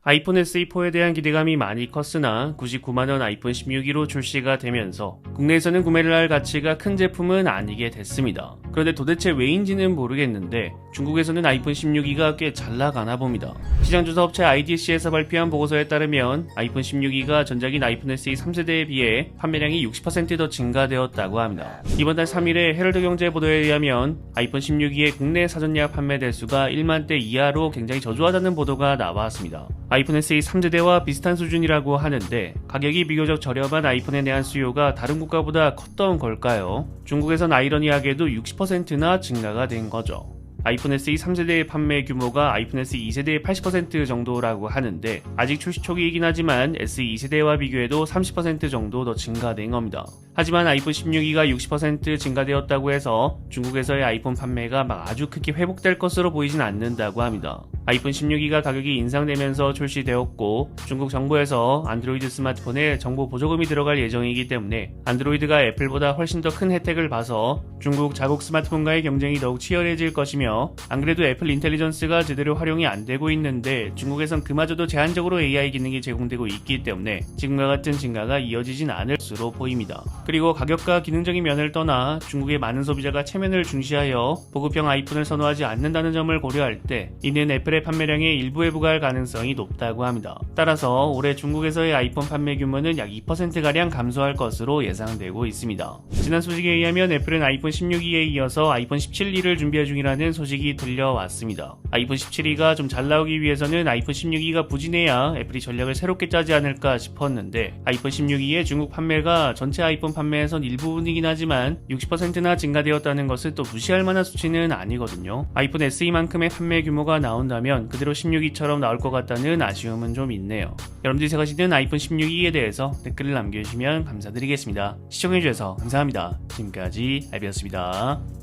아이폰 SE4에 대한 기대감이 많이 컸으나 99만원 아이폰 16E로 출시가 되면서 국내에서는 구매를 할 가치가 큰 제품은 아니게 됐습니다. 그런데 도대체 왜인지는 모르겠는데 중국에서는 아이폰 16E가 꽤 잘 나가나 봅니다. 시장조사 업체 IDC에서 발표한 보고서에 따르면 아이폰 16E가 전작인 아이폰 SE 3세대에 비해 판매량이 60% 더 증가되었다고 합니다. 이번 달 3일에 헤럴드 경제 보도에 의하면 아이폰 16E의 국내 사전 예약 판매 대수가 1만 대 이하로 굉장히 저조하다는 보도가 나왔습니다. 아이폰 SE 3세대와 비슷한 수준이라고 하는데 가격이 비교적 저렴한 아이폰에 대한 수요가 다른 국가보다 컸던 걸까요? 중국에선 아이러니하게도 60%나 증가가 된 거죠. 아이폰 SE 3세대의 판매 규모가 아이폰 SE 2세대의 80% 정도라고 하는데 아직 출시 초기이긴 하지만 SE 2세대와 비교해도 30% 정도 더 증가된 겁니다. 하지만 아이폰 16E가 60% 증가되었다고 해서 중국에서의 아이폰 판매가 막 아주 크게 회복될 것으로 보이진 않는다고 합니다. 아이폰 16E가 가격이 인상되면서 출시되었고 중국 정부에서 안드로이드 스마트폰에 정보 보조금이 들어갈 예정이기 때문에 안드로이드가 애플보다 훨씬 더 큰 혜택을 봐서 중국 자국 스마트폰과의 경쟁이 더욱 치열해질 것이며 안 그래도 애플 인텔리전스가 제대로 활용이 안 되고 있는데 중국에선 그마저도 제한적으로 AI 기능이 제공되고 있기 때문에 지금과 같은 증가가 이어지진 않을 것으로 보입니다. 그리고 가격과 기능적인 면을 떠나 중국의 많은 소비자가 체면을 중시하여 보급형 아이폰을 선호하지 않는다는 점을 고려할 때 이는 애플의 판매량의 일부에 부과할 가능성이 높다고 합니다. 따라서 올해 중국에서의 아이폰 판매 규모는 약 2%가량 감소할 것으로 예상되고 있습니다. 지난 소식에 의하면 애플은 아이폰 16E에 이어서 아이폰 17E를 준비 중이라는 소식이 들려왔습니다. 아이폰 17E가 좀 잘 나오기 위해서는 아이폰 16E가 부진해야 애플이 전략을 새롭게 짜지 않을까 싶었는데 아이폰 16E의 중국 판매가 전체 아이폰 판매에선 일부분이긴 하지만 60%나 증가되었다는 것은 또 무시할 만한 수치는 아니거든요. 아이폰 SE만큼의 판매 규모가 나온다면 그대로 16E처럼 나올 것 같다는 아쉬움은 좀 있네요. 여러분들이 생각하시는 아이폰 16E에 대해서 댓글을 남겨주시면 감사드리겠습니다. 시청해주셔서 감사합니다. 지금까지 알비였습니다.